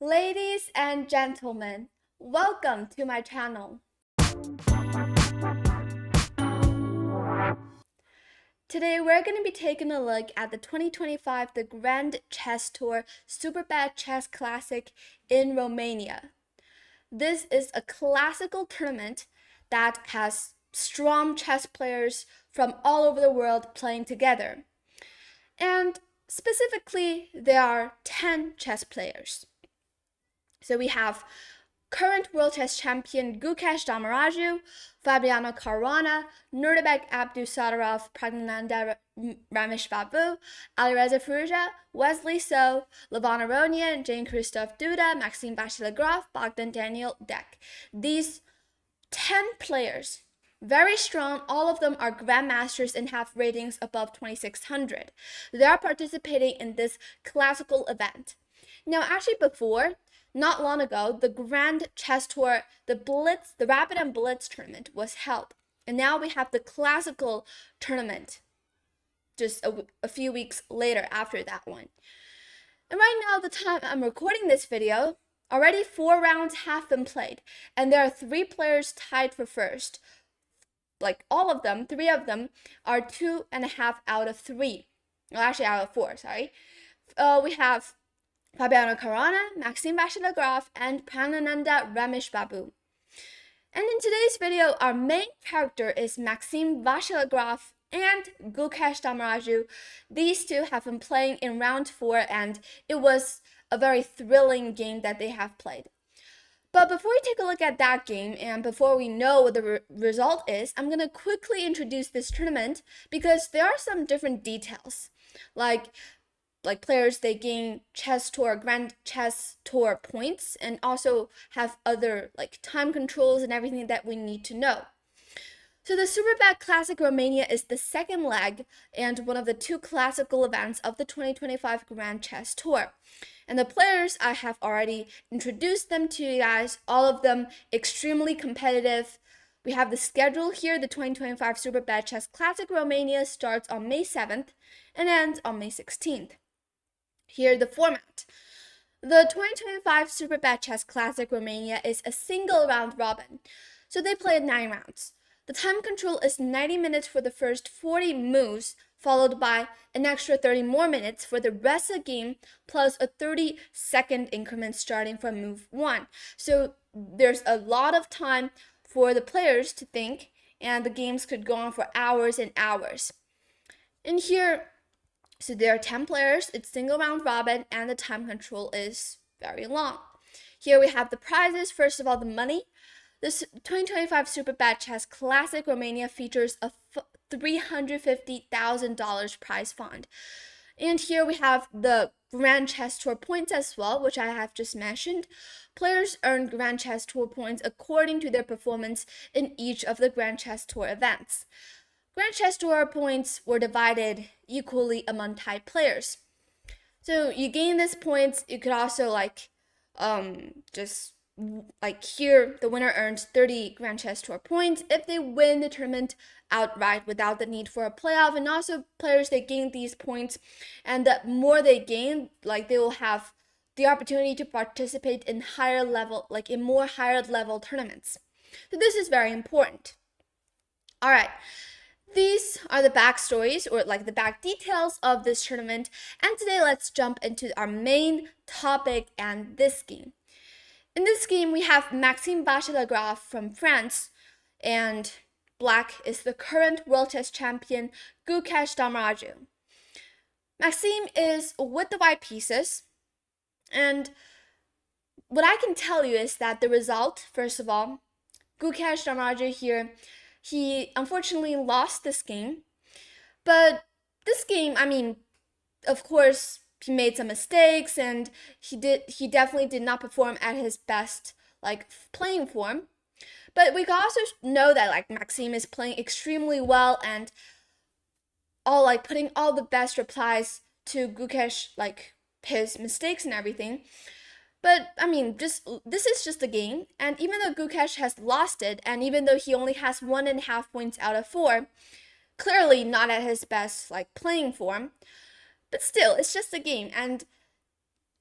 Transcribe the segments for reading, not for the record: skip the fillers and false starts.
Ladies and gentlemen, welcome to my channel. Today we're going to be taking a look at the 2025 The Grand Chess Tour Superbet Chess Classic in Romania. This is a classical tournament that has strong chess players from all over the world playing together. And specifically, there are 10 chess players. So we have current World Chess Champion Gukesh Dommaraju, Fabiano Caruana, Nurdirbek Abdusadarov, Pragnananda Rameshbabu, Alireza Firouzja, Wesley So, Levon Aronian, Jean-Christophe Duda, Maxime Vachier-Lagrave, Bogdan Daniel Deck. These 10 players, very strong, all of them are grandmasters and have ratings above 2600. They are participating in this classical event. Now, actually before, not long ago, the Grand Chess Tour, the Rapid and Blitz tournament was held. And now we have the classical tournament just a few weeks later after that one. And right now, the time I'm recording this video, already 4 rounds have been played. And there are 3 players tied for first. Like all of them, 3 of them are 2.5 out of 3. Well, actually out of 4, sorry. We have Fabiano Caruana, Maxime Vachier-Lagrave, and Pragnananda Rameshbabu. And in today's video, our main character is Maxime Vachier-Lagrave and Gukesh Dommaraju. These two have been playing in round 4, and it was a very thrilling game that they have played. But before we take a look at that game, and before we know what the result is, I'm going to quickly introduce this tournament because there are some different details. Like players, they gain Grand Chess Tour points and also have other time controls and everything that we need to know. So the Superbet Classic Romania is the second leg and one of the 2 classical events of the 2025 Grand Chess Tour. And the players, I have already introduced them to you guys, all of them extremely competitive. We have the schedule here. The 2025 Superbet Chess Classic Romania starts on May 7th and ends on May 16th. Here, the format. The 2025 Superbet Chess Classic Romania is a single round robin, so they play 9 rounds. The time control is 90 minutes for the first 40 moves, followed by an extra 30 more minutes for the rest of the game, plus a 30-second increment starting from move 1. So there's a lot of time for the players to think, and the games could go on for hours and hours. And here, so there are 10 players, it's single round robin, and the time control is very long. Here we have the prizes. First of all, the money. This 2025 Superbet Chess Classic Romania features a $350,000 prize fund. And here we have the Grand Chess Tour points as well, which I have just mentioned. Players earn Grand Chess Tour points according to their performance in each of the Grand Chess Tour events. Grand Chess Tour points were divided equally among tied players. So you gain these points. You could also here the winner earns 30 Grand Chess Tour points if they win the tournament outright without the need for a playoff. And also players, they gain these points, and the more they gain, they will have the opportunity to participate in higher level tournaments. So this is very important. All right. These are the backstories or the back details of this tournament. And today let's jump into our main topic and this game. In this game, we have Maxime Vachier-Lagrave from France, and black is the current World Chess Champion Gukesh Dommaraju. Maxime is with the white pieces, and what I can tell you is that the result, first of all, Gukesh Dommaraju here, he unfortunately lost this game. But this game, of course, he made some mistakes, and he definitely did not perform at his best playing form. But we can also know that Maxime is playing extremely well and putting all the best replies to Gukesh, his mistakes and everything. But this is just a game, and even though Gukesh has lost it, and even though he only has 1.5 points out of 4, clearly not at his best playing form, but still, it's just a game. And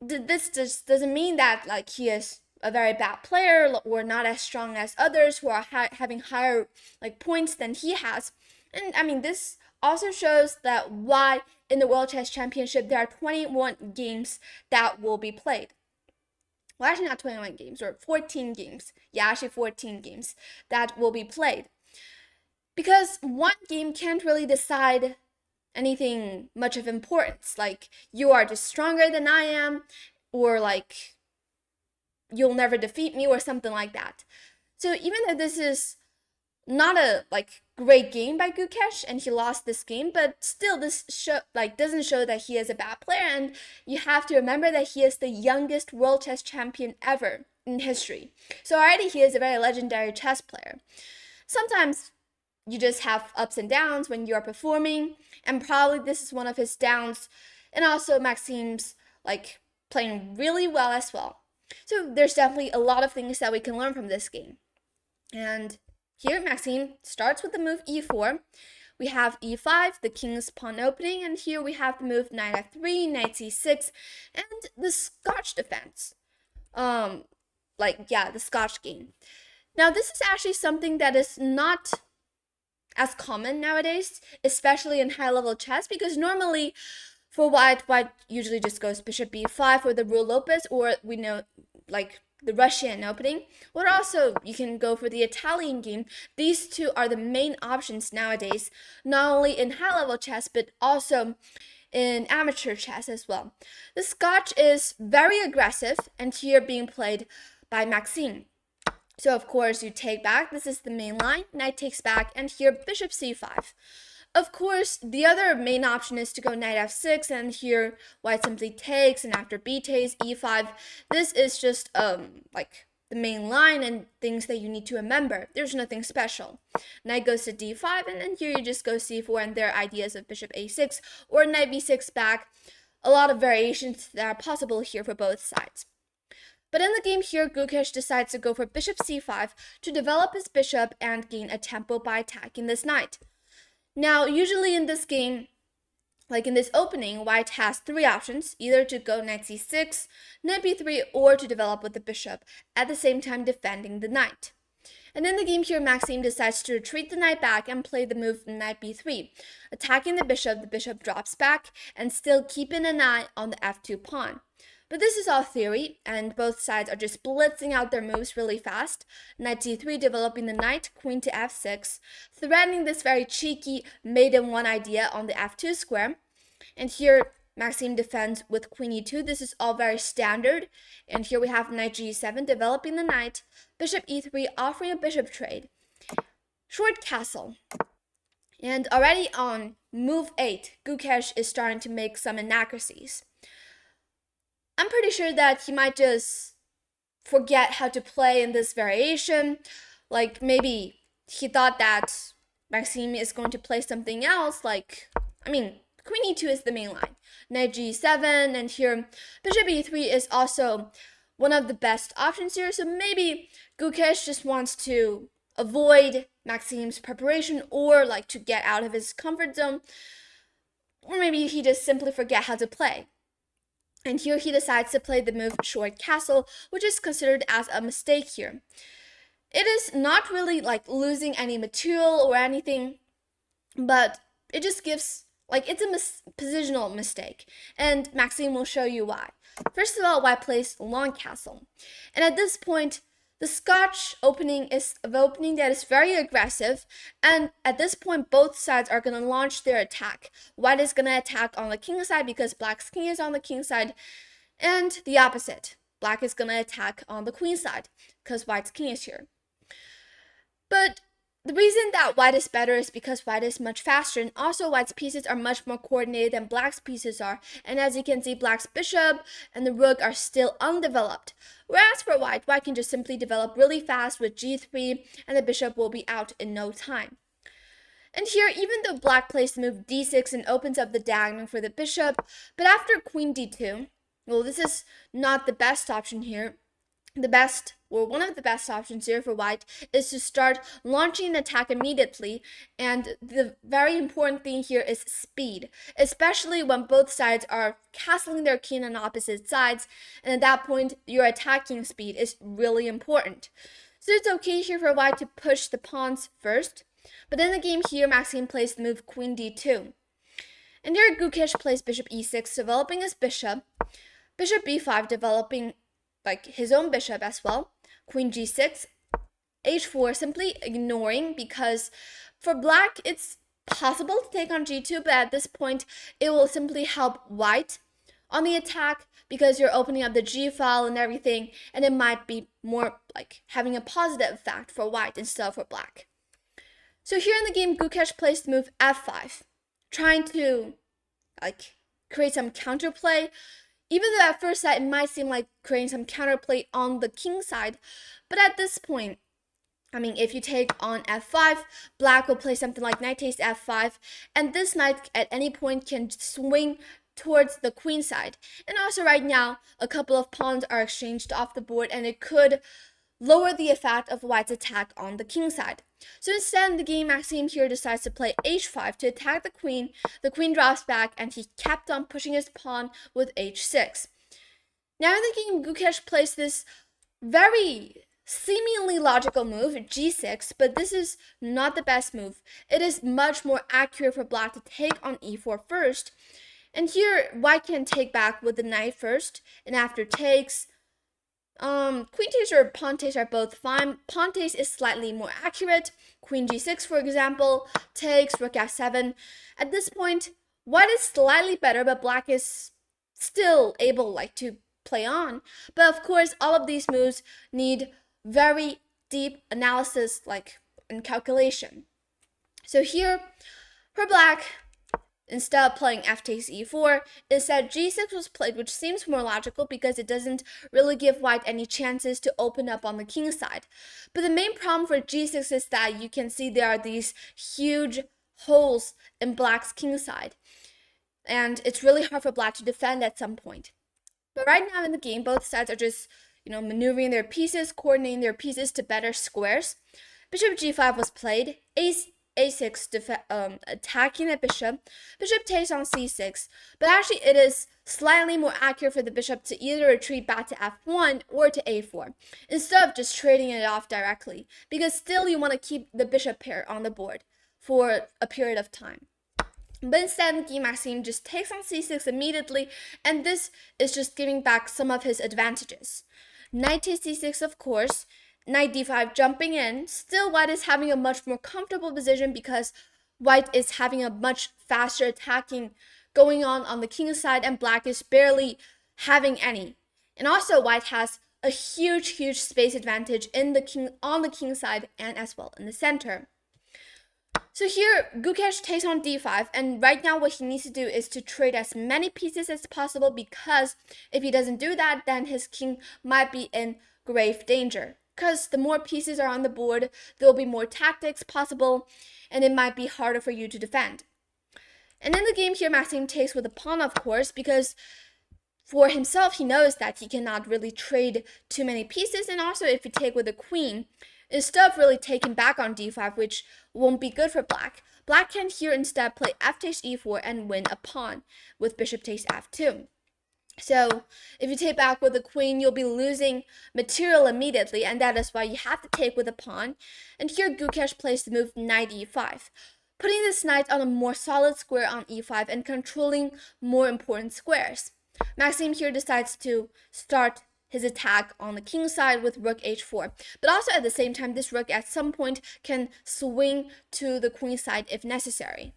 this just doesn't mean that like he is a very bad player or not as strong as others who are having higher like points than he has. And I mean, this also shows that why in the World Chess Championship there are 21 games that will be played. Well, actually not 21 games, or 14 games. Yeah, actually 14 games that will be played. Because one game can't really decide anything much of importance. Like, you are just stronger than I am, or like, you'll never defeat me, or something like that. So even though this is not a like great game by Gukesh and he lost this game, but still this doesn't show that he is a bad player. And you have to remember that he is the youngest world chess champion ever in history. So already he is a very legendary chess player. Sometimes you just have ups and downs when you are performing, and probably this is one of his downs. And also Maxime's like playing really well as well. So there's definitely a lot of things that we can learn from this game. And here Maxime starts with the move e4. We have e5, the king's pawn opening, and here we have the move knight f3, knight c6, and the Scotch defense. The Scotch game. Now this is actually something that is not as common nowadays, especially in high-level chess, because normally for white usually just goes bishop b5 for the Ruy Lopez, or we know like the Russian opening, or also you can go for the Italian game. These two are the main options nowadays, not only in high-level chess, but also in amateur chess as well. The Scotch is very aggressive, and here being played by Maxime. So of course you take back, this is the main line, knight takes back, and here bishop c5. Of course, the other main option is to go knight f6, and here white simply takes, and after b takes, e5. This is just like the main line and things that you need to remember. There's nothing special. Knight goes to d5, and then here you just go c4, and there are ideas of bishop a6 or knight b6 back. A lot of variations that are possible here for both sides. But in the game here, Gukesh decides to go for bishop c5 to develop his bishop and gain a tempo by attacking this knight. Now, usually in this game, like in this opening, white has three options, either to go knight c6, knight b3, or to develop with the bishop, at the same time defending the knight. And in the game here, Maxime decides to retreat the knight back and play the move knight b3. Attacking the bishop drops back, and still keeping an eye on the f2 pawn. But this is all theory, and both sides are just blitzing out their moves really fast. Knight d3 developing the knight, queen to f6, threatening this very cheeky maiden-1 idea on the f2 square. And here Maxime defends with queen e2. This is all very standard. And here we have knight g7 developing the knight, bishop e3 offering a bishop trade, short castle. And already on move 8, Gukesh is starting to make some inaccuracies. I'm pretty sure that he might just forget how to play in this variation. Like maybe he thought that Maxime is going to play something else. Queen e2 is the main line. Knight g7, and here bishop e3 is also one of the best options here. So maybe Gukesh just wants to avoid Maxime's preparation, or like to get out of his comfort zone. Or maybe he just simply forget how to play. And here he decides to play the move short castle, which is considered as a mistake here. It is not really like losing any material or anything, but it just gives, it's a positional mistake. And Maxime will show you why. First of all, white plays long castle. And at this point, the Scotch opening is an opening that is very aggressive, and at this point both sides are going to launch their attack. White is going to attack on the king side because black's king is on the king side, and the opposite. Black is going to attack on the queen side because white's king is here. But the reason that white is better is because white is much faster, and also white's pieces are much more coordinated than black's pieces are. And as you can see, black's bishop and the rook are still undeveloped. Whereas for white can just simply develop really fast with g3, and the bishop will be out in no time. And here, even though black plays the move d6 and opens up the diagonal for the bishop, but after queen d2, well, this is not the best option here. the best, or one of the best options here for white, is to start launching an attack immediately. And the very important thing here is speed, especially when both sides are castling their king on opposite sides. And at that point, your attacking speed is really important. So it's okay here for white to push the pawns first. But in the game here, Maxime plays the move queen d2. And here Gukesh plays bishop e6, developing his bishop. Bishop b5, developing like his own bishop as well. Queen g6, h4, simply ignoring, because for black it's possible to take on g2, but at this point it will simply help white on the attack because you're opening up the g file and everything, and it might be more like having a positive effect for white instead of for black. So here in the game, Gukesh plays the move f5, trying to like create some counterplay. Even though at first sight it might seem like creating some counterplay on the king side, but at this point, I mean, if you take on f5, black will play something like knight takes f5, and this knight at any point can swing towards the queen side. And also right now, a couple of pawns are exchanged off the board, and it could lower the effect of white's attack on the king side. So instead in the game, Maxime here decides to play h5 to attack the queen. The queen drops back, and he kept on pushing his pawn with h6. Now in the game, Gukesh plays this very seemingly logical move, g6, but this is not the best move. It is much more accurate for black to take on e4 first. And here, white can take back with the knight first, and after takes, queen takes or pawn takes are both fine. Pawn takes is slightly more accurate. Queen g6, for example, takes, rook f7. At this point, white is slightly better, but black is still able to play on. But of course, all of these moves need very deep analysis, and calculation. So here, for black, instead of playing f takes e4, instead g6 was played, which seems more logical because it doesn't really give white any chances to open up on the king side. But the main problem for g6 is that you can see there are these huge holes in black's king side, and it's really hard for black to defend at some point. But right now in the game, both sides are just maneuvering their pieces, coordinating their pieces to better squares. Bishop g5 was played, a6 attacking the bishop. Bishop takes on c6, but actually it is slightly more accurate for the bishop to either retreat back to f1 or to a4 instead of just trading it off directly, because still you want to keep the bishop pair on the board for a period of time. But instead, Maxime just takes on c6 immediately, and this is just giving back some of his advantages. Knight takes c6, of course. Knight d5 jumping in. Still, white is having a much more comfortable position because white is having a much faster attacking going on the king side, and black is barely having any. And also, white has a huge space advantage on the king side and as well in the center. So here, Gukesh takes on d5, and right now what he needs to do is to trade as many pieces as possible, because if he doesn't do that, then his king might be in grave danger. Because the more pieces are on the board, there will be more tactics possible, and it might be harder for you to defend. And in the game here, Maxime takes with a pawn, of course, because for himself, he knows that he cannot really trade too many pieces, and also if you take with a queen, instead of really taking back on d5, which won't be good for black, black can here instead play f takes e4 and win a pawn with bishop takes f2. So if you take back with the queen, you'll be losing material immediately, and that is why you have to take with a pawn. And here Gukesh plays the move knight e5, putting this knight on a more solid square on e5 and controlling more important squares. Maxime here decides to start his attack on the king side with rook h4, but also at the same time, this rook at some point can swing to the queen side if necessary.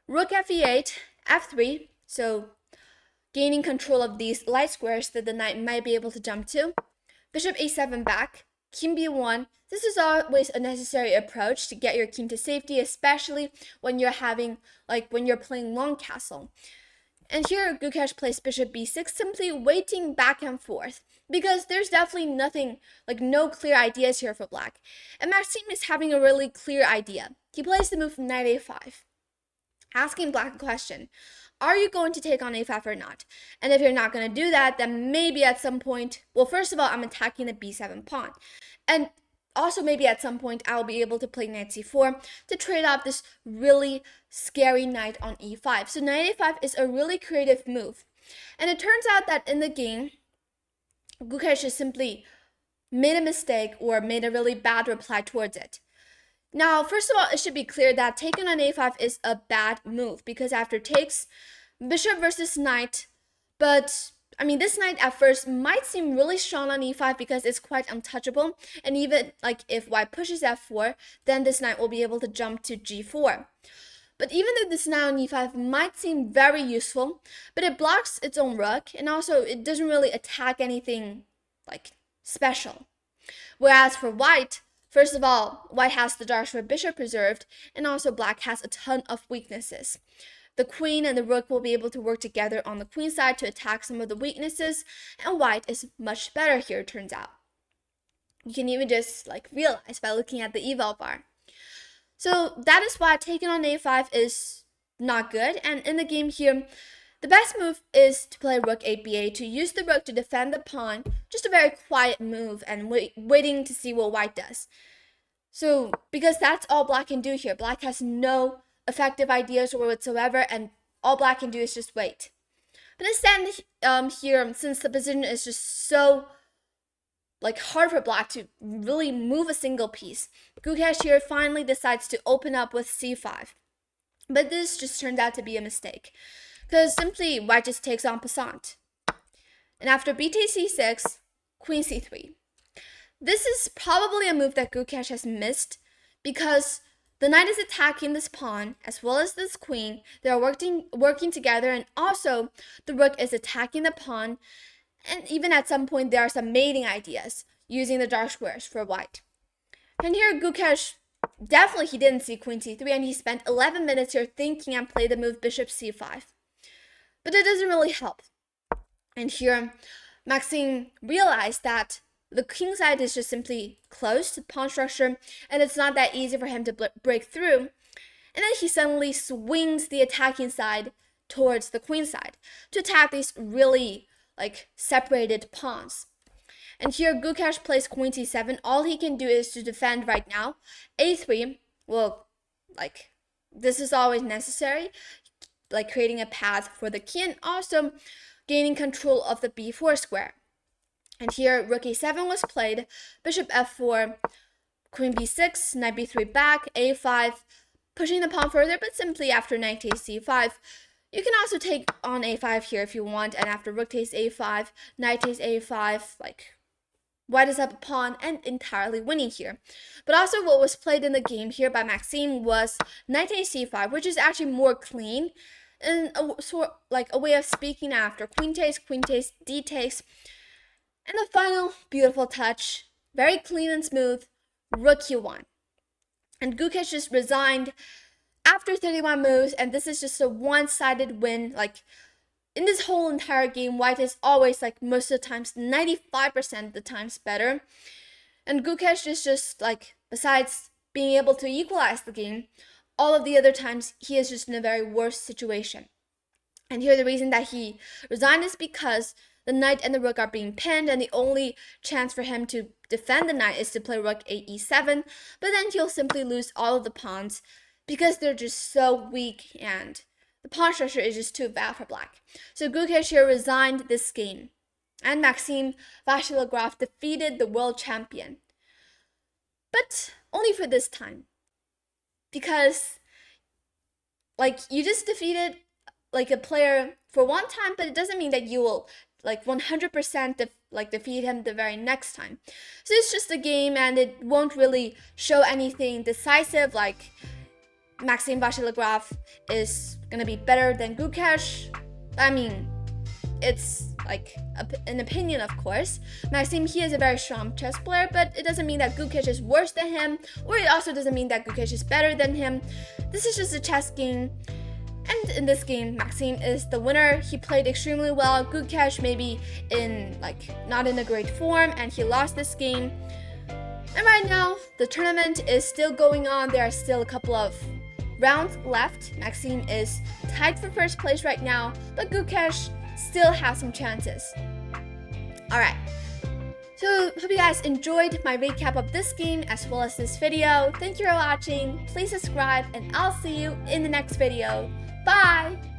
Rook f8, f3, so gaining control of these light squares that the knight might be able to jump to. Bishop a7 back, king b1. This is always a necessary approach to get your king to safety, especially when you're playing long castle. And here Gukesh plays bishop b6, simply waiting back and forth, because there's definitely nothing, no clear ideas here for black. And Maxime is having a really clear idea. He plays the move knight a5, asking black a question. are you going to take on a5 or not? And if you're not going to do that, then maybe at some point, well, first of all, I'm attacking the b7 pawn. And also maybe at some point, I'll be able to play knight c4 to trade off this really scary knight on e5. So knight a5 is a really creative move. And it turns out that in the game, Gukesh just simply made a mistake or made a really bad reply towards it. Now, first of all, it should be clear that taking on a5 is a bad move because after takes, bishop versus knight, but I mean, this knight at first might seem really strong on e5 because it's quite untouchable, and even like if white pushes f4, then this knight will be able to jump to g4. But even though this knight on e5 might seem very useful, but it blocks its own rook, and also it doesn't really attack anything like special. Whereas for white, first of all, white has the dark square bishop preserved, and also black has a ton of weaknesses. The queen and the rook will be able to work together on the queen side to attack some of the weaknesses, and white is much better here, it turns out. You can even just like realize by looking at the eval bar. So that is why taking on a5 is not good, and in the game here, the best move is to play rook 8b8 to use the rook to defend the pawn, just a very quiet move and waiting to see what white does. So because that's all black can do here, black has no effective ideas or whatsoever, and all black can do is just wait. But instead here, since the position is just so like hard for black to really move a single piece, Gukesh here finally decides to open up with c5. But this just turned out to be a mistake, because simply white just takes en passant. And after b takes c6, queen c3. This is probably a move that Gukesh has missed, because the knight is attacking this pawn as well as this queen. They are working together, and also the rook is attacking the pawn, and even at some point there are some mating ideas using the dark squares for white. And here Gukesh, definitely he didn't see queen c3, and he spent 11 minutes here thinking and played the move bishop c5. But it doesn't really help. And here Maxime realized that the king side is just simply closed to pawn structure, and it's not that easy for him to break through. And then he suddenly swings the attacking side towards the queen side to attack these really like separated pawns. And here Gukesh plays queen c7. All he can do is to defend right now. a3, well, like this is always necessary, like creating a path for the king and also gaining control of the b4 square. And here rook a7 was played, bishop f4, queen b6, knight b3 back, a5, pushing the pawn further, but simply after knight takes c5. You can also take on a5 here if you want, and after rook takes a5, knight takes a5, like white is up a pawn and entirely winning here. But also what was played in the game here by Maxime was knight takes c5, which is actually more clean, and a way of speaking after queen takes, d takes, and the final beautiful touch, very clean and smooth, rook q1. And Gukesh just resigned after 31 moves, and this is just a one-sided win. Like in this whole entire game, white is always like most of the times, 95% of the times better. And Gukesh is just like, besides being able to equalize the game, all of the other times he is just in a very worse situation. And here the reason that he resigned is because the knight and the rook are being pinned, and the only chance for him to defend the knight is to play rook e7, but then he'll simply lose all of the pawns because they're just so weak and the pawn structure is just too bad for black. So Gukesh here resigned this game, and Maxime Vachier-Lagrave defeated the world champion. But only for this time, because like you just defeated like a player for one time, but it doesn't mean that you will like 100% defeat him the very next time. So it's just a game, and it won't really show anything decisive, like Maxime Vachier-Lagrave is gonna be better than Gukesh. I mean, it's like an opinion, of course. Maxime, he is a very strong chess player, but it doesn't mean that Gukesh is worse than him, or it also doesn't mean that Gukesh is better than him. This is just a chess game. And in this game, Maxime is the winner. He played extremely well. Gukesh maybe in not in a great form, and he lost this game. And right now, the tournament is still going on. There are still a couple of rounds left. Maxime is tied for first place right now, but Gukesh still has some chances. Alright, so hope you guys enjoyed my recap of this game as well as this video. Thank you for watching. Please subscribe and I'll see you in the next video. Bye!